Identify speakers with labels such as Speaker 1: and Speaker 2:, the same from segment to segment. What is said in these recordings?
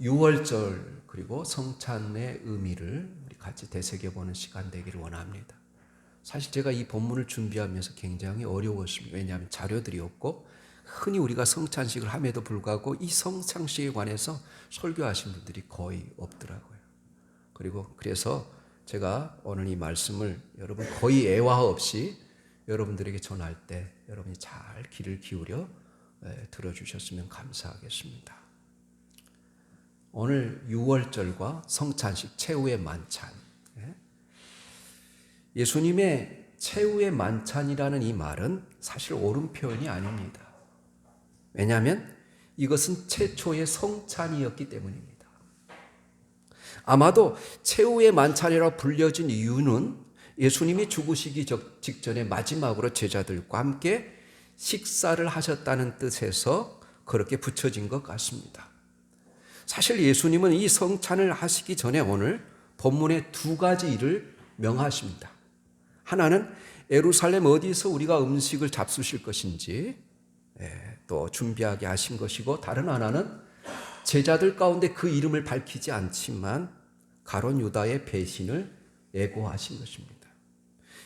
Speaker 1: 유월절 그리고 성찬의 의미를 우리 같이 되새겨보는 시간 되기를 원합니다. 사실 제가 이 본문을 준비하면서 굉장히 어려웠습니다. 왜냐하면 자료들이 없고 흔히 우리가 성찬식을 함에도 불구하고 이 성찬식에 관해서 설교하신 분들이 거의 없더라고요. 그래서 제가 오늘 이 말씀을 여러분 거의 애화 없이 여러분들에게 전할 때 여러분이 잘 귀를 기울여 들어주셨으면 감사하겠습니다. 오늘 유월절과 성찬식 최후의 만찬, 예수님의 최후의 만찬이라는 이 말은 사실 옳은 표현이 아닙니다. 왜냐하면 이것은 최초의 성찬이었기 때문입니다. 아마도 최후의 만찬이라고 불려진 이유는 예수님이 죽으시기 직전에 마지막으로 제자들과 함께 식사를 하셨다는 뜻에서 그렇게 붙여진 것 같습니다. 사실 예수님은 이 성찬을 하시기 전에 오늘 본문에 두 가지 일을 명하십니다. 하나는 예루살렘 어디서 우리가 음식을 잡수실 것인지 또 준비하게 하신 것이고, 다른 하나는 제자들 가운데 그 이름을 밝히지 않지만 가룟 유다의 배신을 예고하신 것입니다.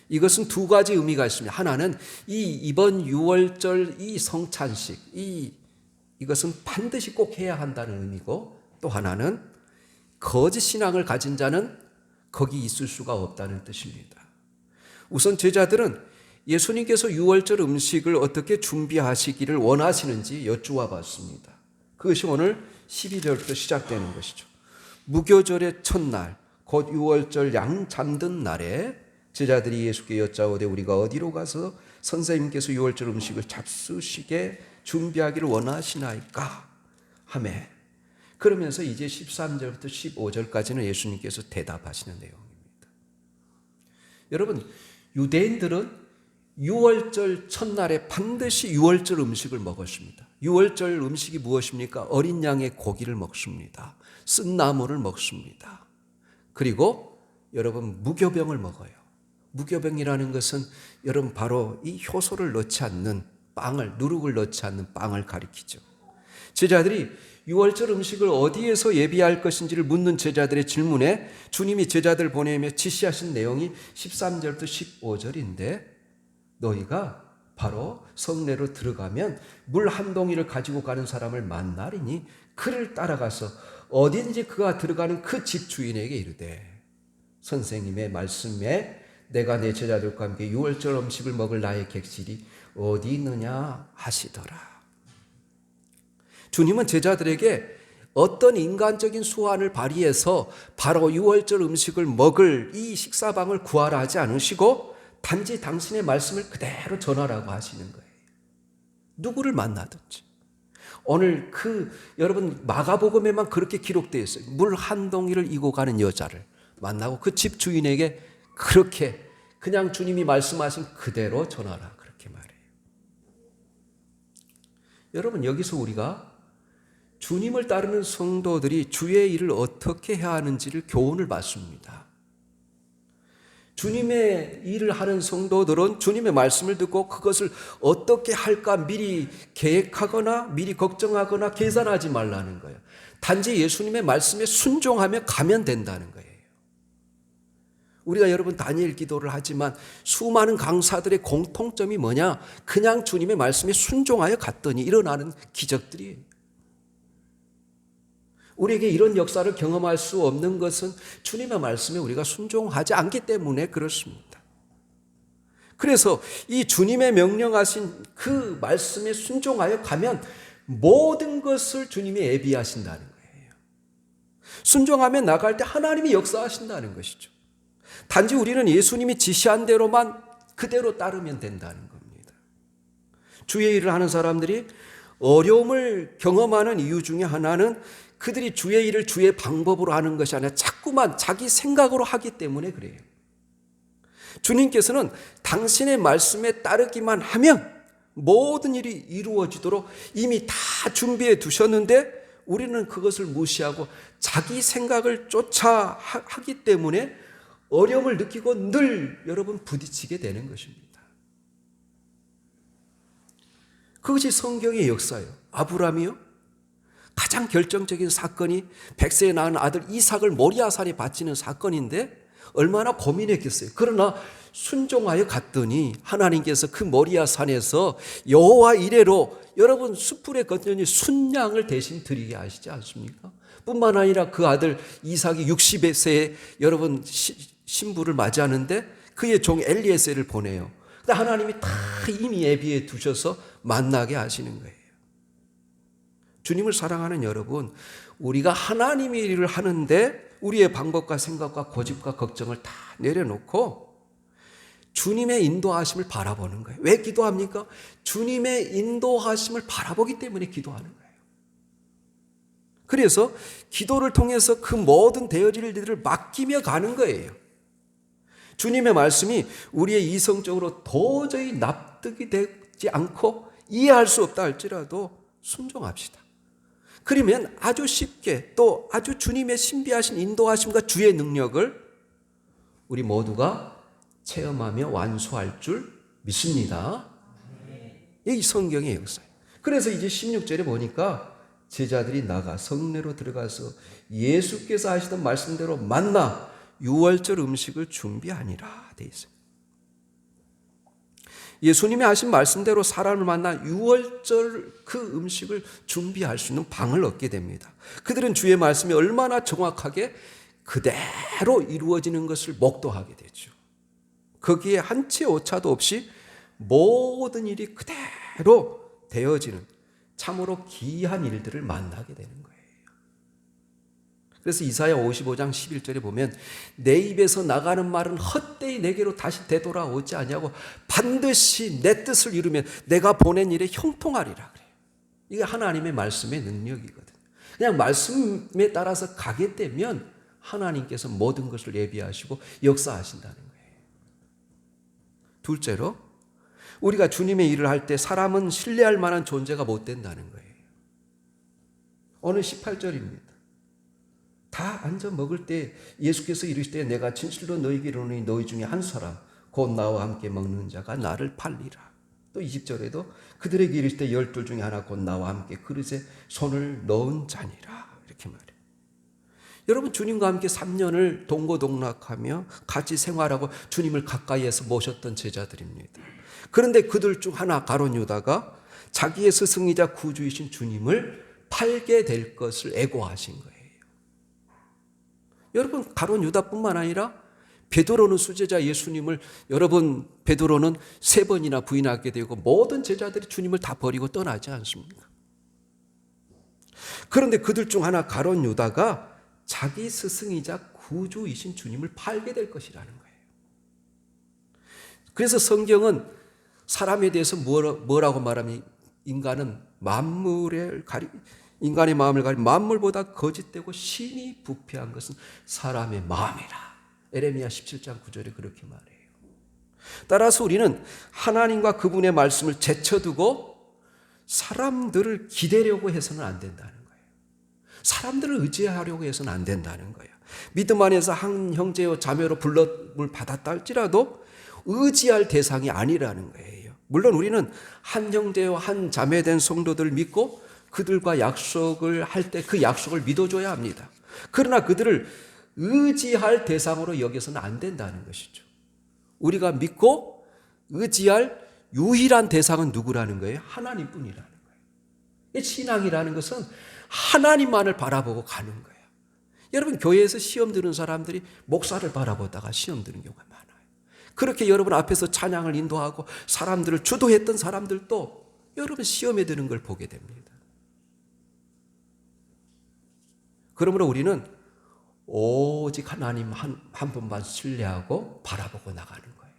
Speaker 1: 이것은 두 가지 의미가 있습니다. 하나는 이번 유월절 이 성찬식, 이것은 반드시 꼭 해야 한다는 의미고, 또 하나는 거짓 신앙을 가진 자는 거기 있을 수가 없다는 뜻입니다. 우선 제자들은 예수님께서 유월절 음식을 어떻게 준비하시기를 원하시는지 여쭈어 봤습니다. 그것이 오늘 12절부터 시작되는 것이죠. 무교절의 첫날, 곧 유월절 양 잠든 날에 제자들이 예수께 여짜오되 우리가 어디로 가서 선생님께서 유월절 음식을 잡수시게 준비하기를 원하시나이까 하매, 그러면서 이제 13절부터 15절까지는 예수님께서 대답하시는 내용입니다. 여러분, 유대인들은 유월절 첫날에 반드시 유월절 음식을 먹었습니다. 유월절 음식이 무엇입니까? 어린 양의 고기를 먹습니다. 쓴 나물을 먹습니다. 그리고 여러분, 무교병을 먹어요. 무교병이라는 것은 여러분 바로 이 효소를 넣지 않는 빵을, 누룩을 넣지 않는 빵을 가리키죠. 제자들이 유월절 음식을 어디에서 예비할 것인지를 묻는 제자들의 질문에 주님이 제자들 보내며 지시하신 내용이 13절부터 15절인데, 너희가 바로 성내로 들어가면 물 한 동이를 가지고 가는 사람을 만나리니 그를 따라가서 어딘지 그가 들어가는 그 집 주인에게 이르되 선생님의 말씀에 내가 내 제자들과 함께 유월절 음식을 먹을 나의 객실이 어디 있느냐 하시더라. 주님은 제자들에게 어떤 인간적인 수완을 발휘해서 바로 유월절 음식을 먹을 이 식사방을 구하라 하지 않으시고 단지 당신의 말씀을 그대로 전하라고 하시는 거예요. 누구를 만나든지. 오늘 여러분 마가복음에만 그렇게 기록되어 있어요. 물 한 동이를 이고 가는 여자를 만나고 그 집 주인에게 그렇게 그냥 주님이 말씀하신 그대로 전하라, 그렇게 말해요. 여러분, 여기서 우리가 주님을 따르는 성도들이 주의 일을 어떻게 해야 하는지를 교훈을 받습니다. 주님의 일을 하는 성도들은 주님의 말씀을 듣고 그것을 어떻게 할까 미리 계획하거나 미리 걱정하거나 계산하지 말라는 거예요. 단지 예수님의 말씀에 순종하며 가면 된다는 거예요. 우리가 여러분 다니엘 기도를 하지만 수많은 강사들의 공통점이 뭐냐? 그냥 주님의 말씀에 순종하여 갔더니 일어나는 기적들이에요. 우리에게 이런 역사를 경험할 수 없는 것은 주님의 말씀에 우리가 순종하지 않기 때문에 그렇습니다. 그래서 이 주님의 명령하신 그 말씀에 순종하여 가면 모든 것을 주님이 예비하신다는 거예요. 순종하며 나갈 때 하나님이 역사하신다는 것이죠. 단지 우리는 예수님이 지시한 대로만 그대로 따르면 된다는 겁니다. 주의 일을 하는 사람들이 어려움을 경험하는 이유 중에 하나는 그들이 주의 일을 주의 방법으로 하는 것이 아니라 자꾸만 자기 생각으로 하기 때문에 그래요. 주님께서는 당신의 말씀에 따르기만 하면 모든 일이 이루어지도록 이미 다 준비해 두셨는데 우리는 그것을 무시하고 자기 생각을 쫓아 하기 때문에 어려움을 느끼고 늘 여러분 부딪히게 되는 것입니다. 그것이 성경의 역사예요. 아브라함이요? 가장 결정적인 사건이 100세에 낳은 아들 이삭을 모리아산에 바치는 사건인데 얼마나 고민했겠어요. 그러나 순종하여 갔더니 하나님께서 그 모리아산에서 여호와 이레로 여러분 숯불에 걷더니 순양을 대신 드리게 하시지 않습니까? 뿐만 아니라 그 아들 이삭이 60세에 여러분 신부를 맞이하는데 그의 종 엘리에셀을 보내요. 근데 하나님이 다 이미 예비해 두셔서 만나게 하시는 거예요. 주님을 사랑하는 여러분, 우리가 하나님의 일을 하는데 우리의 방법과 생각과 고집과 걱정을 다 내려놓고 주님의 인도하심을 바라보는 거예요. 왜 기도합니까? 주님의 인도하심을 바라보기 때문에 기도하는 거예요. 그래서 기도를 통해서 그 모든 되어질 일들을 맡기며 가는 거예요. 주님의 말씀이 우리의 이성적으로 도저히 납득이 되지 않고 이해할 수 없다 할지라도 순종합시다. 그러면 아주 쉽게 또 아주 주님의 신비하신 인도하심과 주의 능력을 우리 모두가 체험하며 완수할 줄 믿습니다. 이 성경의 역사예요. 그래서 이제 16절에 보니까 제자들이 나가 성내로 들어가서 예수께서 하시던 말씀대로 만나 유월절 음식을 준비하니라 돼 있어요. 예수님이 하신 말씀대로 사람을 만나 유월절 그 음식을 준비할 수 있는 방을 얻게 됩니다. 그들은 주의 말씀이 얼마나 정확하게 그대로 이루어지는 것을 목도하게 되죠. 거기에 한치 오차도 없이 모든 일이 그대로 되어지는 참으로 기이한 일들을 만나게 되는 거예요. 그래서 이사야 55장 11절에 보면 내 입에서 나가는 말은 헛되이 내게로 다시 되돌아오지 아니하고 반드시 내 뜻을 이루면 내가 보낸 일에 형통하리라 그래요. 이게 하나님의 말씀의 능력이거든요. 그냥 말씀에 따라서 가게 되면 하나님께서 모든 것을 예비하시고 역사하신다는 거예요. 둘째로 우리가 주님의 일을 할 때 사람은 신뢰할 만한 존재가 못 된다는 거예요. 오늘 18절입니다. 다 앉아 먹을 때 예수께서 이르시되 내가 진실로 너희에게 이르노니 너희 중에 한 사람 곧 나와 함께 먹는 자가 나를 팔리라. 또 20절에도 그들에게 이르시되 12 중에 하나 곧 나와 함께 그릇에 손을 넣은 자니라. 이렇게 말해요. 여러분 주님과 함께 3년을 동고동락하며 같이 생활하고 주님을 가까이에서 모셨던 제자들입니다. 그런데 그들 중 하나 가룟 유다가 자기의 스승이자 구주이신 주님을 팔게 될 것을 애고하신 거예요. 여러분 가룟 유다뿐만 아니라 베드로는 수제자 예수님을 여러분 베드로는 3번이나 부인하게 되고 모든 제자들이 주님을 다 버리고 떠나지 않습니까? 그런데 그들 중 하나 가룟 유다가 자기 스승이자 구주이신 주님을 팔게 될 것이라는 거예요. 그래서 성경은 사람에 대해서 뭐라고 말하면 인간은 인간의 마음을 가리 만물보다 거짓되고 신이 부패한 것은 사람의 마음이라. 에레미야 17장 9절에 그렇게 말해요. 따라서 우리는 하나님과 그분의 말씀을 제쳐두고 사람들을 기대려고 해서는 안 된다는 거예요. 사람들을 의지하려고 해서는 안 된다는 거예요. 믿음 안에서 한 형제요 자매로 불렀음을 받았다 할지라도 의지할 대상이 아니라는 거예요. 물론 우리는 한 형제요 한 자매 된 성도들을 믿고 그들과 약속을 할 때 그 약속을 믿어줘야 합니다. 그러나 그들을 의지할 대상으로 여겨서는 안 된다는 것이죠. 우리가 믿고 의지할 유일한 대상은 누구라는 거예요? 하나님뿐이라는 거예요. 신앙이라는 것은 하나님만을 바라보고 가는 거예요. 여러분 교회에서 시험 드는 사람들이 목사를 바라보다가 시험 드는 경우가 많아요. 그렇게 여러분 앞에서 찬양을 인도하고 사람들을 주도했던 사람들도 여러분 시험에 드는 걸 보게 됩니다. 그러므로 우리는 오직 하나님 한 분만 신뢰하고 바라보고 나가는 거예요.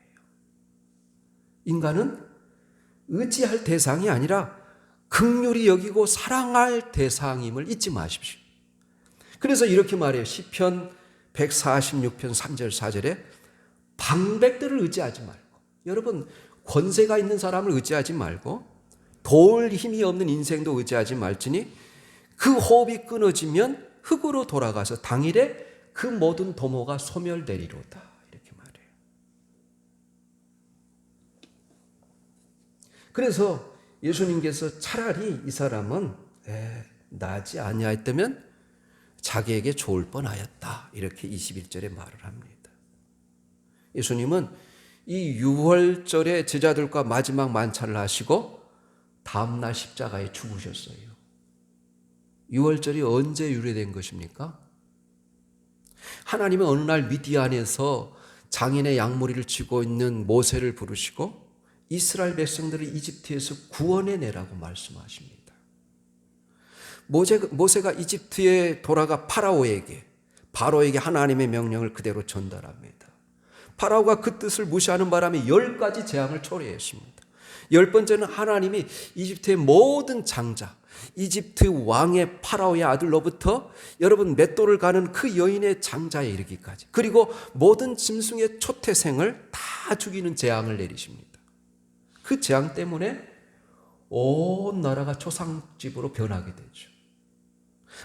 Speaker 1: 인간은 의지할 대상이 아니라 긍휼히 여기고 사랑할 대상임을 잊지 마십시오. 그래서 이렇게 말해요. 시편 146편 3절 4절에 방백들을 의지하지 말고 여러분 권세가 있는 사람을 의지하지 말고 도울 힘이 없는 인생도 의지하지 말지니 그 호흡이 끊어지면 흙으로 돌아가서 당일에 그 모든 도모가 소멸되리로다. 이렇게 말해요. 그래서 예수님께서 차라리 이 사람은 나지 아니하였다면 자기에게 좋을 뻔하였다. 이렇게 21절에 말을 합니다. 예수님은 이 유월절에 제자들과 마지막 만찬을 하시고 다음날 십자가에 죽으셨어요. 유월절이 언제 유래된 것입니까? 하나님은 어느 날 미디안에서 장인의 양머리를 쥐고 있는 모세를 부르시고 이스라엘 백성들을 이집트에서 구원해내라고 말씀하십니다. 모세가 이집트에 돌아가 바로에게 하나님의 명령을 그대로 전달합니다. 파라오가 그 뜻을 무시하는 바람에 10가지 재앙을 초래했습니다. 10번째는 하나님이 이집트의 모든 장자, 이집트 왕의 파라오의 아들로부터 여러분 맷돌을 가는 그 여인의 장자에 이르기까지, 그리고 모든 짐승의 초태생을 다 죽이는 재앙을 내리십니다. 그 재앙 때문에 온 나라가 초상집으로 변하게 되죠.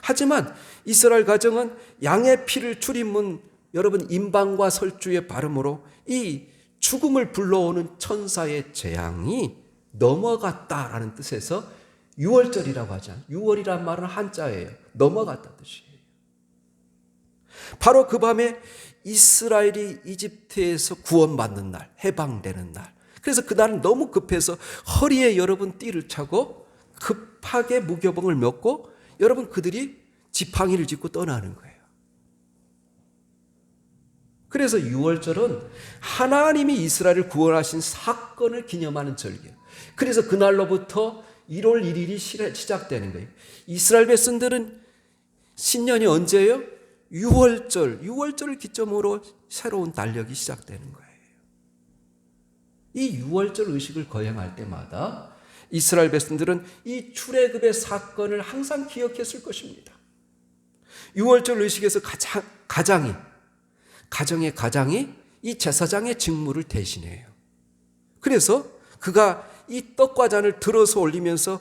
Speaker 1: 하지만 이스라엘 가정은 양의 피를 출입문 여러분 임방과 설주의 발음으로 이 죽음을 불러오는 천사의 재앙이 넘어갔다라는 뜻에서 유월절이라고 하지 않아요. 유월이란 말은 한자예요. 넘어갔다 뜻이에요. 바로 그 밤에 이스라엘이 이집트에서 구원받는 날, 해방되는 날. 그래서 그날은 너무 급해서 허리에 여러분 띠를 차고 급하게 무교봉을 메고 여러분 그들이 지팡이를 짚고 떠나는 거예요. 그래서 유월절은 하나님이 이스라엘을 구원하신 사건을 기념하는 절기예요. 그래서 그날로부터 1월 1일이 시작되는 거예요. 이스라엘 백성들은 신년이 언제예요? 유월절을 기점으로 새로운 달력이 시작되는 거예요. 이 유월절 의식을 거행할 때마다 이스라엘 백성들은 이 출애굽의 사건을 항상 기억했을 것입니다. 유월절 의식에서 가정의 가장이 이 제사장의 직무를 대신해요. 그래서 그가 이 떡과 잔을 들어서 올리면서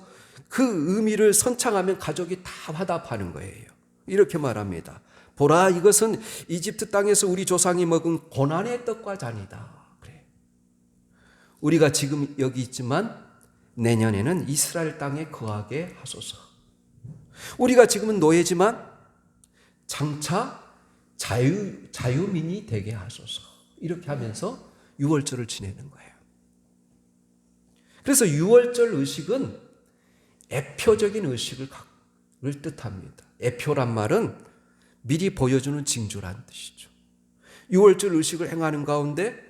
Speaker 1: 그 의미를 선창하면 가족이 다 화답하는 거예요. 이렇게 말합니다. 보라, 이것은 이집트 땅에서 우리 조상이 먹은 고난의 떡과 잔이다. 그래. 우리가 지금 여기 있지만 내년에는 이스라엘 땅에 거하게 하소서. 우리가 지금은 노예지만 장차 자유민이 되게 하소서. 이렇게 하면서 유월절을 지내는 거예요. 그래서 유월절 의식은 애표적인 의식을 뜻합니다. 애표란 말은 미리 보여주는 징조란 뜻이죠. 유월절 의식을 행하는 가운데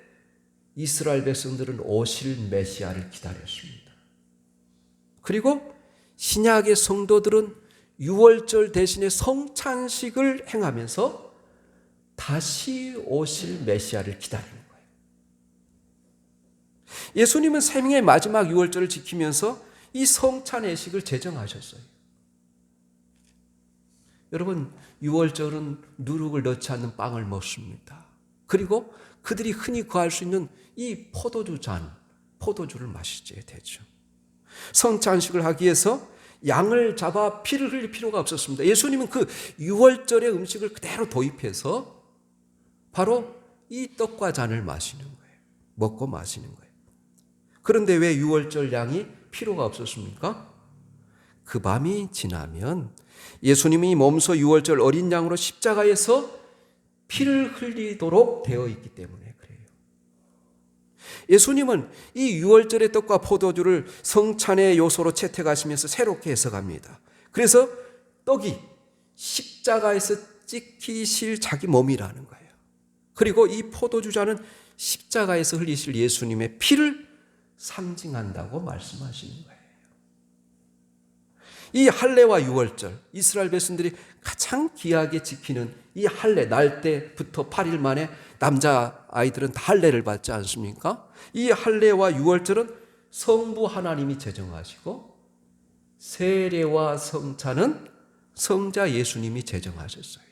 Speaker 1: 이스라엘 백성들은 오실 메시아를 기다렸습니다. 그리고 신약의 성도들은 유월절 대신에 성찬식을 행하면서 다시 오실 메시아를 기다리는 거예요. 예수님은 생애의 마지막 유월절을 지키면서 이 성찬예식을 제정하셨어요. 여러분, 유월절은 누룩을 넣지 않는 빵을 먹습니다. 그리고 그들이 흔히 구할 수 있는 이 포도주를 마시게 되죠. 성찬식을 하기 위해서 양을 잡아 피를 흘릴 필요가 없었습니다. 예수님은 그 유월절의 음식을 그대로 도입해서 바로 이 떡과 잔을 마시는 거예요. 먹고 마시는 거예요. 그런데 왜 유월절 양이 필요가 없었습니까? 그 밤이 지나면 예수님이 몸소 유월절 어린 양으로 십자가에서 피를 흘리도록 되어 있기 때문에 그래요. 예수님은 이 유월절의 떡과 포도주를 성찬의 요소로 채택하시면서 새롭게 해석합니다. 그래서 떡이 십자가에서 찍히실 자기 몸이라는 거예요. 그리고 이 포도주자는 십자가에서 흘리실 예수님의 피를 상징한다고 말씀하시는 거예요. 이 할례와 유월절, 이스라엘 백성들이 가장 귀하게 지키는 이 할례, 날 때부터 8일 만에 남자 아이들은 다 할례를 받지 않습니까? 이 할례와 유월절은 성부 하나님이 제정하시고 세례와 성찬은 성자 예수님이 제정하셨어요.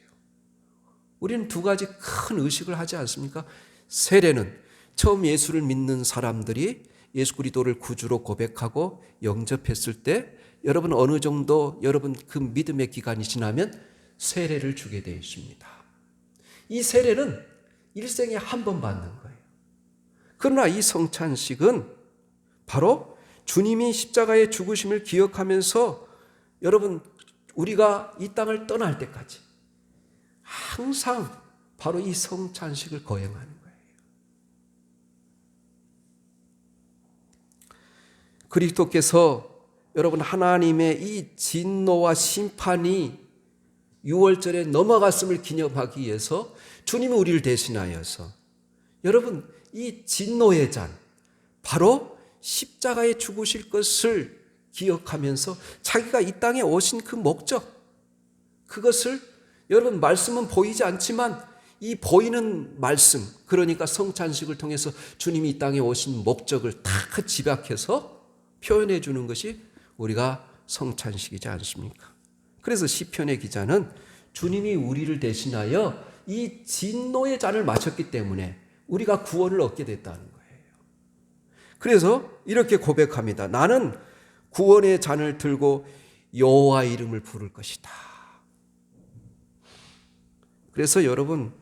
Speaker 1: 우리는 두 가지 큰 의식을 하지 않습니까? 세례는 처음 예수를 믿는 사람들이 예수 그리스도를 구주로 고백하고 영접했을 때 여러분 어느 정도 여러분 그 믿음의 기간이 지나면 세례를 주게 되어 있습니다. 이 세례는 일생에 한 번 받는 거예요. 그러나 이 성찬식은 바로 주님이 십자가의 죽으심을 기억하면서 여러분 우리가 이 땅을 떠날 때까지 항상 바로 이 성찬식을 거행하는 거예요. 그리스도께서 여러분 하나님의 이 진노와 심판이 6월절에 넘어갔음을 기념하기 위해서 주님이 우리를 대신하여서 여러분 이 진노의 잔 바로 십자가에 죽으실 것을 기억하면서 자기가 이 땅에 오신 그 목적 그것을 여러분 말씀은 보이지 않지만 이 보이는 말씀 그러니까 성찬식을 통해서 주님이 이 땅에 오신 목적을 다 집약해서 표현해 주는 것이 우리가 성찬식이지 않습니까? 그래서 시편의 기자는 주님이 우리를 대신하여 이 진노의 잔을 마셨기 때문에 우리가 구원을 얻게 됐다는 거예요. 그래서 이렇게 고백합니다. 나는 구원의 잔을 들고 여호와 이름을 부를 것이다. 그래서 여러분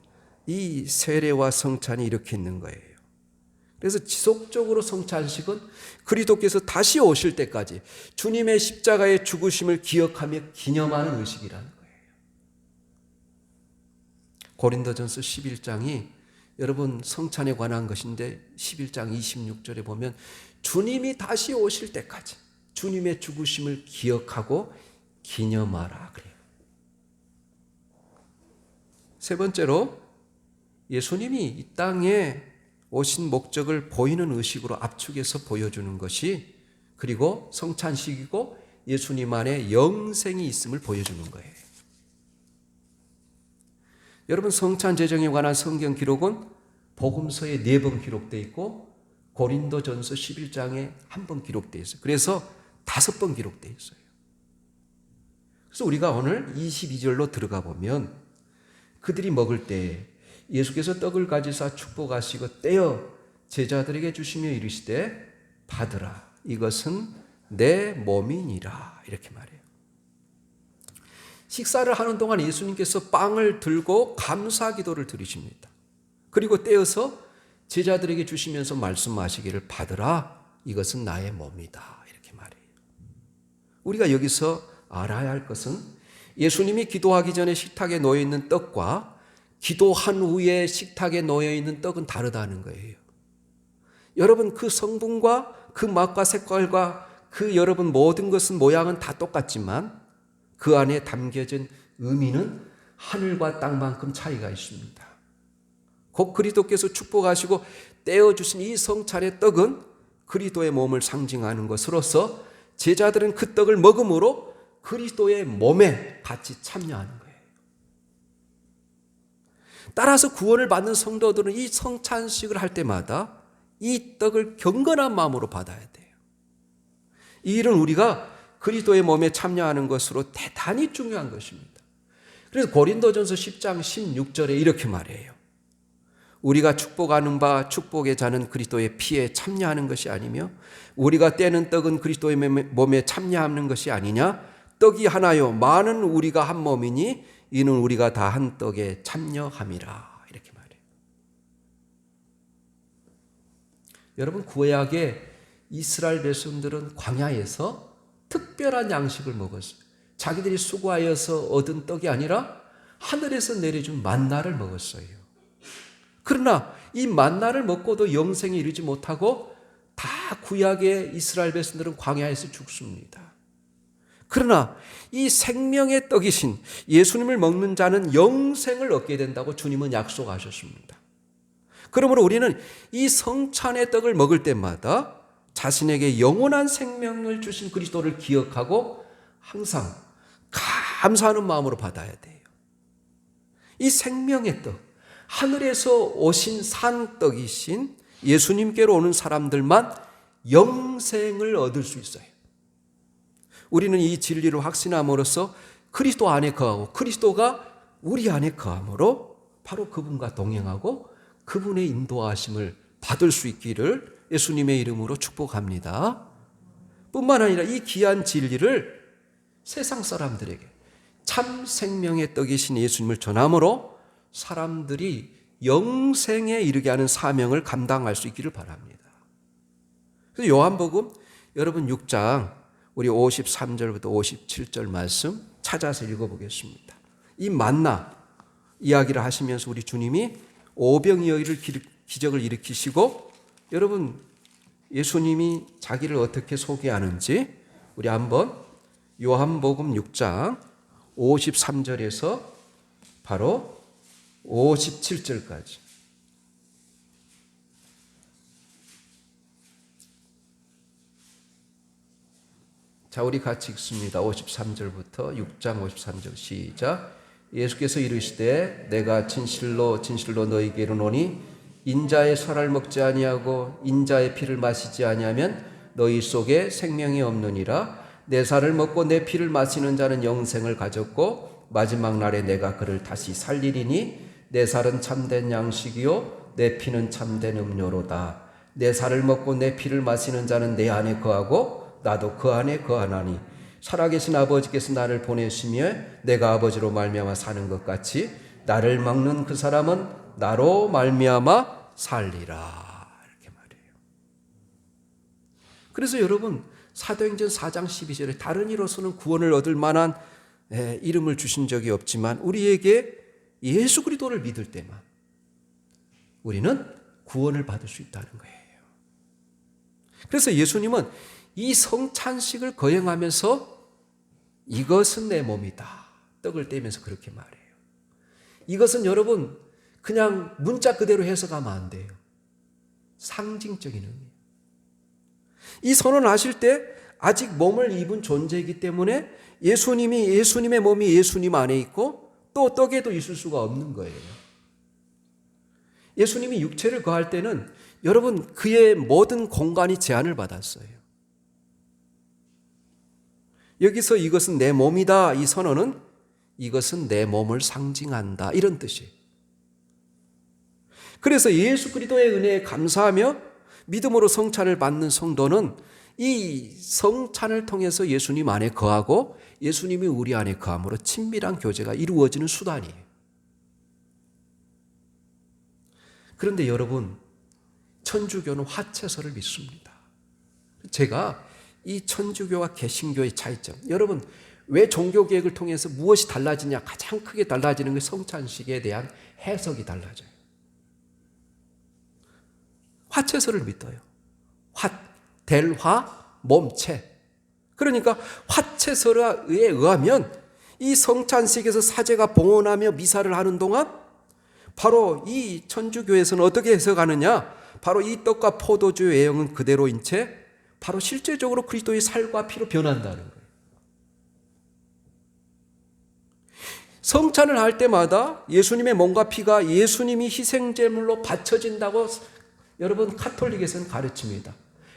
Speaker 1: 이 세례와 성찬이 이렇게 있는 거예요. 그래서 지속적으로 성찬식은 그리스도께서 다시 오실 때까지 주님의 십자가의 죽으심을 기억하며 기념하는 의식이라는 거예요. 고린도전서 11장이 여러분 성찬에 관한 것인데 11장 26절에 보면 주님이 다시 오실 때까지 주님의 죽으심을 기억하고 기념하라 그래요. 세 번째로 예수님이 이 땅에 오신 목적을 보이는 의식으로 압축해서 보여주는 것이 그리고 성찬식이고 예수님 안에 영생이 있음을 보여주는 거예요. 여러분 성찬 제정에 관한 성경 기록은 복음서에 4번 기록되어 있고 고린도전서 11장에 1번 기록되어 있어요. 그래서 5번 기록되어 있어요. 그래서 우리가 오늘 22절로 들어가 보면 그들이 먹을 때 예수께서 떡을 가지사 축복하시고 떼어 제자들에게 주시며 이르시되 받으라 이것은 내 몸이니라 이렇게 말해요. 식사를 하는 동안 예수님께서 빵을 들고 감사 기도를 드리십니다. 그리고 떼어서 제자들에게 주시면서 말씀하시기를 받으라 이것은 나의 몸이다 이렇게 말해요. 우리가 여기서 알아야 할 것은 예수님이 기도하기 전에 식탁에 놓여 있는 떡과 기도한 후에 식탁에 놓여 있는 떡은 다르다는 거예요. 여러분 그 성분과 그 맛과 색깔과 그 여러분 모든 것은 모양은 다 똑같지만 그 안에 담겨진 의미는 하늘과 땅만큼 차이가 있습니다. 곧 그리스도께서 축복하시고 떼어주신 이 성찬의 떡은 그리스도의 몸을 상징하는 것으로서 제자들은 그 떡을 먹음으로 그리스도의 몸에 같이 참여하는 거예요. 따라서 구원을 받는 성도들은 이 성찬식을 할 때마다 이 떡을 경건한 마음으로 받아야 돼요. 이 일은 우리가 그리스도의 몸에 참여하는 것으로 대단히 중요한 것입니다. 그래서 고린도전서 10장 16절에 이렇게 말해요. 우리가 축복하는 바 축복의 자는 그리스도의 피에 참여하는 것이 아니며 우리가 떼는 떡은 그리스도의 몸에 참여하는 것이 아니냐. 떡이 하나요 많은 우리가 한 몸이니 이는 우리가 다 한 떡에 참여함이라 이렇게 말해요. 여러분 구약의 이스라엘 백성들은 광야에서 특별한 양식을 먹었어요. 자기들이 수고하여서 얻은 떡이 아니라 하늘에서 내려준 만나를 먹었어요. 그러나 이 만나를 먹고도 영생에 이르지 못하고 다 구약의 이스라엘 백성들은 광야에서 죽습니다. 그러나 이 생명의 떡이신 예수님을 먹는 자는 영생을 얻게 된다고 주님은 약속하셨습니다. 그러므로 우리는 이 성찬의 떡을 먹을 때마다 자신에게 영원한 생명을 주신 그리스도를 기억하고 항상 감사하는 마음으로 받아야 돼요. 이 생명의 떡, 하늘에서 오신 산떡이신 예수님께로 오는 사람들만 영생을 얻을 수 있어요. 우리는 이 진리를 확신함으로써 그리스도 안에 거하고 그리스도가 우리 안에 거함으로 바로 그분과 동행하고 그분의 인도하심을 받을 수 있기를 예수님의 이름으로 축복합니다. 뿐만 아니라 이 귀한 진리를 세상 사람들에게 참 생명의 떡이신 예수님을 전함으로 사람들이 영생에 이르게 하는 사명을 감당할 수 있기를 바랍니다. 그래서 요한복음 여러분 6장 우리 53절부터 57절 말씀 찾아서 읽어보겠습니다. 이 만나 이야기를 하시면서 우리 주님이 오병이어의 기적을 일으키시고, 여러분 예수님이 자기를 어떻게 소개하는지 우리 한번 요한복음 6장 53절에서 바로 57절까지 자, 우리 같이 읽습니다. 53절부터 6장 53절 시작. 예수께서 이르시되 내가 진실로 진실로 너희에게 이르노니 인자의 살을 먹지 아니하고 인자의 피를 마시지 아니하면 너희 속에 생명이 없느니라. 내 살을 먹고 내 피를 마시는 자는 영생을 가졌고 마지막 날에 내가 그를 다시 살리리니 내 살은 참된 양식이요 내 피는 참된 음료로다. 내 살을 먹고 내 피를 마시는 자는 내 안에 거하고 나도 그 안에 거하나니 살아계신 아버지께서 나를 보내시며 내가 아버지로 말미암아 사는 것 같이 나를 먹는 그 사람은 나로 말미암아 살리라. 이렇게 말해요. 그래서 여러분 사도행전 4장 12절에 다른 이로서는 구원을 얻을 만한 이름을 주신 적이 없지만 우리에게 예수 그리스도를 믿을 때만 우리는 구원을 받을 수 있다는 거예요. 그래서 예수님은 이 성찬식을 거행하면서 이것은 내 몸이다 떡을 떼면서 그렇게 말해요. 이것은 여러분 그냥 문자 그대로 해석하면 안 돼요. 상징적인 의미. 이 선언을 하실 때 아직 몸을 입은 존재이기 때문에 예수님의 몸이 예수님 안에 있고 또 떡에도 있을 수가 없는 거예요. 예수님이 육체를 거할 때는 여러분 그의 모든 공간이 제한을 받았어요. 여기서 이것은 내 몸이다 이 선언은 이것은 내 몸을 상징한다 이런 뜻이에요. 그래서 예수 그리스도의 은혜에 감사하며 믿음으로 성찬을 받는 성도는 이 성찬을 통해서 예수님 안에 거하고 예수님이 우리 안에 거함으로 친밀한 교제가 이루어지는 수단이에요. 그런데 여러분 천주교는 화채설을 믿습니다. 제가 이 천주교와 개신교의 차이점, 여러분 왜 종교개혁을 통해서 무엇이 달라지냐, 가장 크게 달라지는 게 성찬식에 대한 해석이 달라져요. 화채설을 믿어요. 델화, 몸체. 그러니까 화채설에 의하면 이 성찬식에서 사제가 봉헌하며 미사를 하는 동안 바로 이 천주교에서는 어떻게 해석하느냐, 바로 이 떡과 포도주의 외형은 그대로인 채 바로 실제적으로 그리스도의 살과 피로 변한다는 거예요. 성찬을 할 때마다 예수님의 몸과 피가 예수님이 희생제물로 바쳐진다고 여러분 카톨릭에서는 가르칩니다.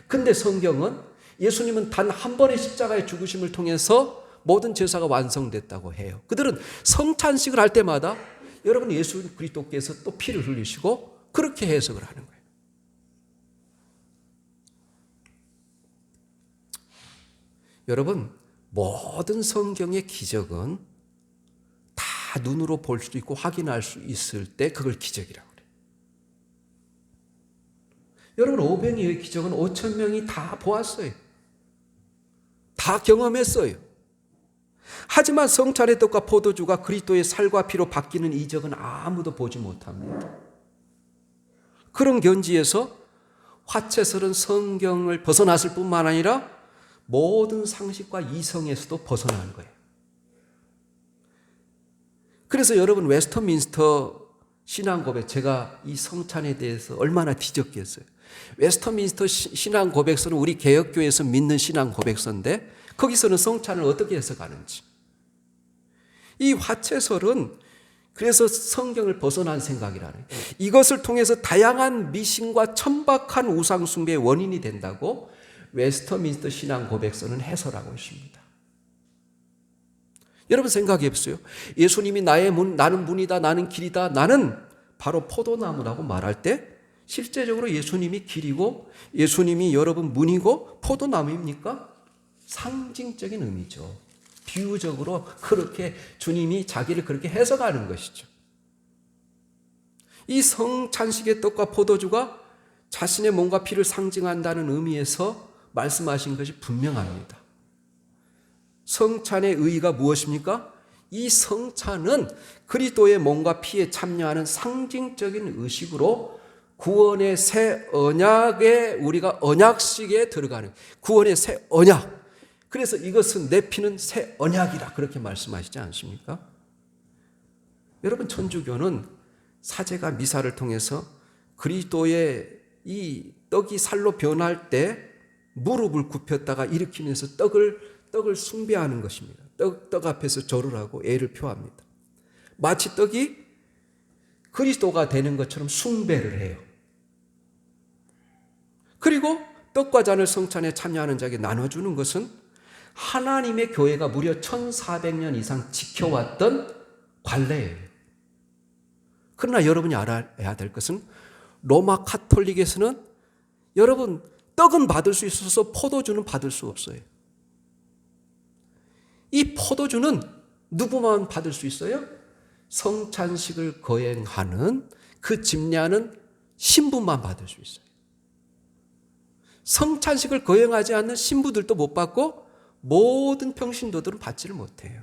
Speaker 1: 근데 성경은 예수님은 단 한 번의 십자가의 죽으심을 통해서 모든 제사가 완성됐다고 해요. 그들은 성찬식을 할 때마다 여러분 예수 그리스도께서 또 피를 흘리시고 그렇게 해석을 하는 거예요. 여러분 모든 성경의 기적은 다 눈으로 볼 수 있고 확인할 수 있을 때 그걸 기적이라고 그래요. 여러분 오병이어의 기적은 5천 명이 다 보았어요. 다 경험했어요. 하지만 성찬의 떡과 포도주가 그리스도의 살과 피로 바뀌는 이적은 아무도 보지 못합니다. 그런 견지에서 화채설은 성경을 벗어났을 뿐만 아니라 모든 상식과 이성에서도 벗어나는 거예요. 그래서 여러분 웨스터민스터 신앙 고백, 제가 이 성찬에 대해서 얼마나 뒤적겠어요. 웨스터민스터 신앙 고백서는 우리 개혁교회에서 믿는 신앙 고백서인데 거기서는 성찬을 어떻게 해석하는지. 이 화채설은 그래서 성경을 벗어난 생각이라는 거예요. 이것을 통해서 다양한 미신과 천박한 우상 숭배의 원인이 된다고 웨스터민스터 신앙 고백서는 해설하고 있습니다. 여러분 생각해 보세요. 예수님이 나는 문이다, 나는 길이다, 나는 바로 포도나무라고 말할 때 실제적으로 예수님이 길이고 예수님이 여러분 문이고 포도나무입니까? 상징적인 의미죠. 비유적으로 그렇게 주님이 자기를 그렇게 해석하는 것이죠. 이 성찬식의 떡과 포도주가 자신의 몸과 피를 상징한다는 의미에서 말씀하신 것이 분명합니다. 성찬의 의의가 무엇입니까? 이 성찬은 그리스도의 몸과 피에 참여하는 상징적인 의식으로 구원의 새 언약에 우리가 언약식에 들어가는 구원의 새 언약. 그래서 이것은 내 피는 새 언약이라 그렇게 말씀하시지 않습니까? 여러분, 천주교는 사제가 미사를 통해서 그리스도의 이 떡이 살로 변할 때 무릎을 굽혔다가 일으키면서 떡을 숭배하는 것입니다. 떡 앞에서 절을 하고 애를 표합니다. 마치 떡이 그리스도가 되는 것처럼 숭배를 해요. 그리고 떡과 잔을 성찬에 참여하는 자에게 나눠주는 것은 하나님의 교회가 무려 1400년 이상 지켜왔던 관례예요. 그러나 여러분이 알아야 될 것은 로마 카톨릭에서는 여러분 떡은 받을 수 있어서 포도주는 받을 수 없어요. 이 포도주는 누구만 받을 수 있어요? 성찬식을 거행하는 그 집례하는 신부만 받을 수 있어요. 성찬식을 거행하지 않는 신부들도 못 받고 모든 평신도들은 받지를 못해요.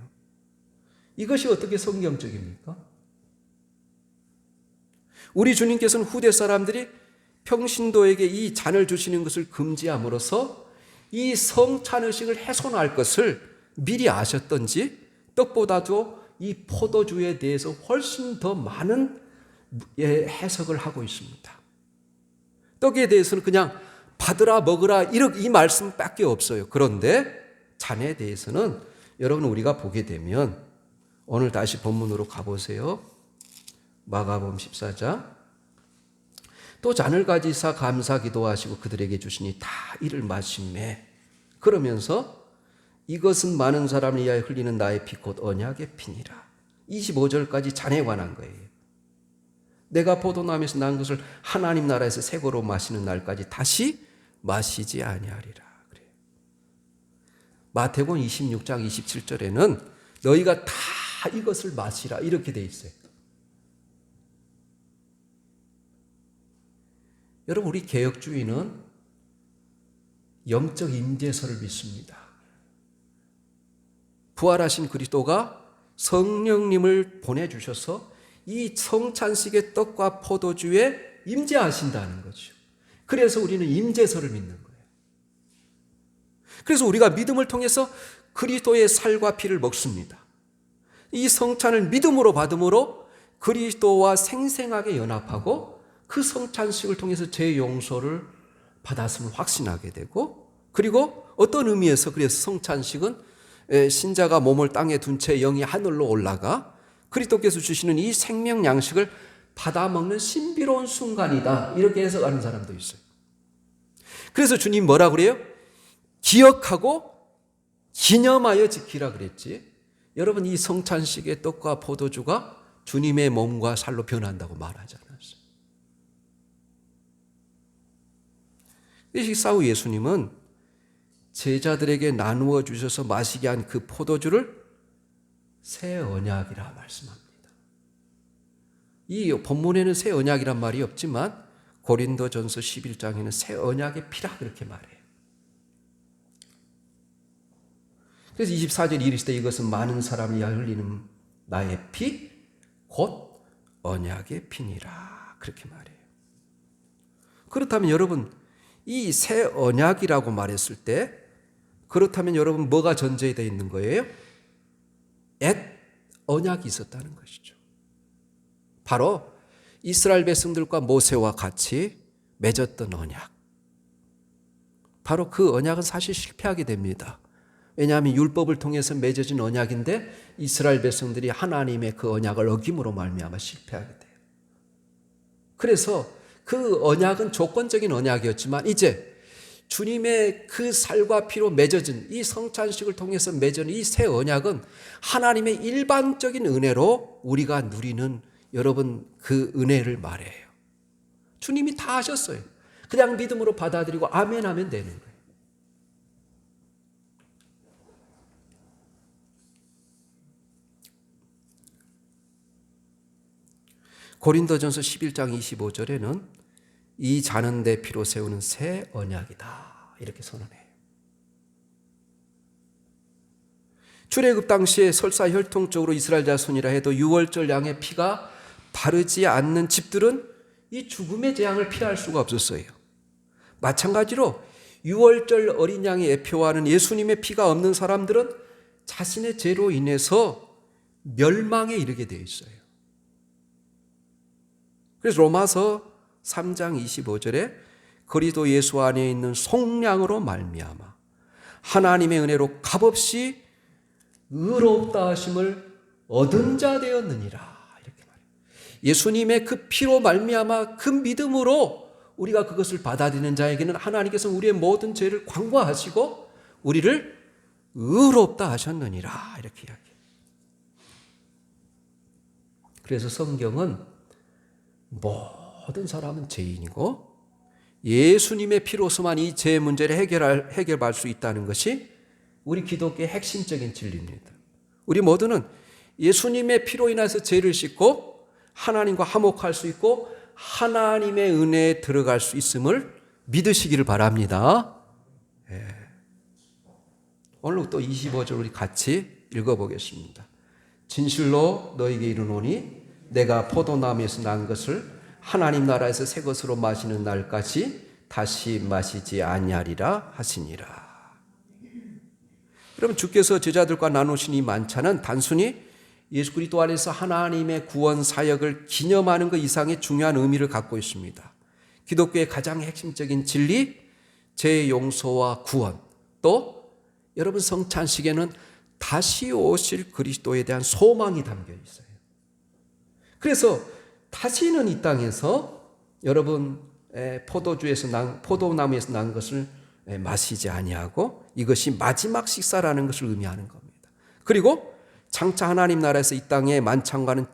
Speaker 1: 이것이 어떻게 성경적입니까? 우리 주님께서는 후대 사람들이 평신도에게 이 잔을 주시는 것을 금지함으로써 이 성찬의식을 훼손할 것을 미리 아셨던지 떡보다도 이 포도주에 대해서 훨씬 더 많은 해석을 하고 있습니다. 떡에 대해서는 그냥 받으라 먹으라 이 말씀밖에 없어요. 그런데 잔에 대해서는 여러분 우리가 보게 되면 오늘 다시 본문으로 가보세요. 마가복음 14장. 또 잔을 가지사 감사 기도하시고 그들에게 주시니 다 이를 마시매. 그러면서 이것은 많은 사람을 위하여 흘리는 나의 피 곧 언약의 피니라. 25절까지 잔에 관한 거예요. 내가 포도나무에서 난 것을 하나님 나라에서 새고로 마시는 날까지 다시 마시지 아니하리라. 그래요. 마태복음 26장 27절에는 너희가 다 이것을 마시라 이렇게 돼 있어요. 여러분, 우리 개혁주의는 영적 임재설을 믿습니다. 부활하신 그리스도가 성령님을 보내주셔서 이 성찬식의 떡과 포도주에 임재하신다는 거죠. 그래서 우리는 임재설을 믿는 거예요. 그래서 우리가 믿음을 통해서 그리스도의 살과 피를 먹습니다. 이 성찬을 믿음으로 받음으로 그리스도와 생생하게 연합하고 그 성찬식을 통해서 제 용서를 받았음을 확신하게 되고, 그리고 어떤 의미에서 그래서 성찬식은 신자가 몸을 땅에 둔 채 영이 하늘로 올라가 그리스도께서 주시는 이 생명 양식을 받아먹는 신비로운 순간이다, 이렇게 해석하는 사람도 있어요. 그래서 주님 뭐라 그래요? 기억하고 기념하여 지키라 그랬지. 여러분, 이 성찬식의 떡과 포도주가 주님의 몸과 살로 변한다고 말하지 않았어요. 이 식사 후 예수님은 제자들에게 나누어 주셔서 마시게 한 그 포도주를 새 언약이라 말씀합니다. 이 본문에는 새 언약이란 말이 없지만 고린도전서 11장에는 새 언약의 피라 그렇게 말해요. 그래서 24절 이르시되 이것은 많은 사람이 위하여 흘리는 나의 피 곧 언약의 피니라 그렇게 말해요. 그렇다면 여러분, 이 새 언약이라고 말했을 때 그렇다면 여러분 뭐가 전제되어 있는 거예요? 옛 언약이 있었다는 것이죠. 바로 이스라엘 백성들과 모세와 같이 맺었던 언약. 바로 그 언약은 사실 실패하게 됩니다. 왜냐하면 율법을 통해서 맺어진 언약인데 이스라엘 백성들이 하나님의 그 언약을 어김으로 말미암아 실패하게 돼요. 그래서 그 언약은 조건적인 언약이었지만 이제 주님의 그 살과 피로 맺어진 이 성찬식을 통해서 맺은 이 새 언약은 하나님의 일반적인 은혜로 우리가 누리는 여러분 그 은혜를 말해요. 주님이 다 하셨어요. 그냥 믿음으로 받아들이고 아멘 하면 되는 거예요. 고린도전서 11장 25절에는 이 잔은 내 피로 세우는 새 언약이다 이렇게 선언해요. 출애굽 당시에 설사 혈통적으로 이스라엘 자손이라 해도 유월절 양의 피가 바르지 않는 집들은 이 죽음의 재앙을 피할 수가 없었어요. 마찬가지로 유월절 어린 양의 예표하는 예수님의 피가 없는 사람들은 자신의 죄로 인해서 멸망에 이르게 되어 있어요. 그래서 로마서 3장 25절에 그리스도 예수 안에 있는 속량으로 말미암아 하나님의 은혜로 값없이 의롭다 하심을 얻은 자 되었느니라, 이렇게 말해요. 예수님의 그 피로 말미암아 그 믿음으로 우리가 그것을 받아들이는 자에게는 하나님께서 우리의 모든 죄를 관과하시고 우리를 의롭다 하셨느니라, 이렇게 이야기해요. 그래서 성경은 모든 사람은 죄인이고 예수님의 피로서만 이 죄 문제를 해결할 수 있다는 것이 우리 기독교의 핵심적인 진리입니다. 우리 모두는 예수님의 피로 인해서 죄를 씻고 하나님과 화목할 수 있고 하나님의 은혜에 들어갈 수 있음을 믿으시기를 바랍니다. 예. 오늘 또 25절 우리 같이 읽어보겠습니다. 진실로 너에게 이르노니 내가 포도나무에서 난 것을 하나님 나라에서 새 것으로 마시는 날까지 다시 마시지 아니하리라 하시니라. 여러분, 주께서 제자들과 나누신 이 만찬은 단순히 예수 그리스도 안에서 하나님의 구원 사역을 기념하는 것 이상의 중요한 의미를 갖고 있습니다. 기독교의 가장 핵심적인 진리, 죄 용서와 구원, 또 여러분 성찬식에는 다시 오실 그리스도에 대한 소망이 담겨 있어요. 그래서 다시는 이 땅에서 여러분 포도나무에서 난 것을 마시지 아니하고 이것이 마지막 식사라는 것을 의미하는 겁니다. 그리고 장차 하나님 나라에서 이 땅의 만찬과는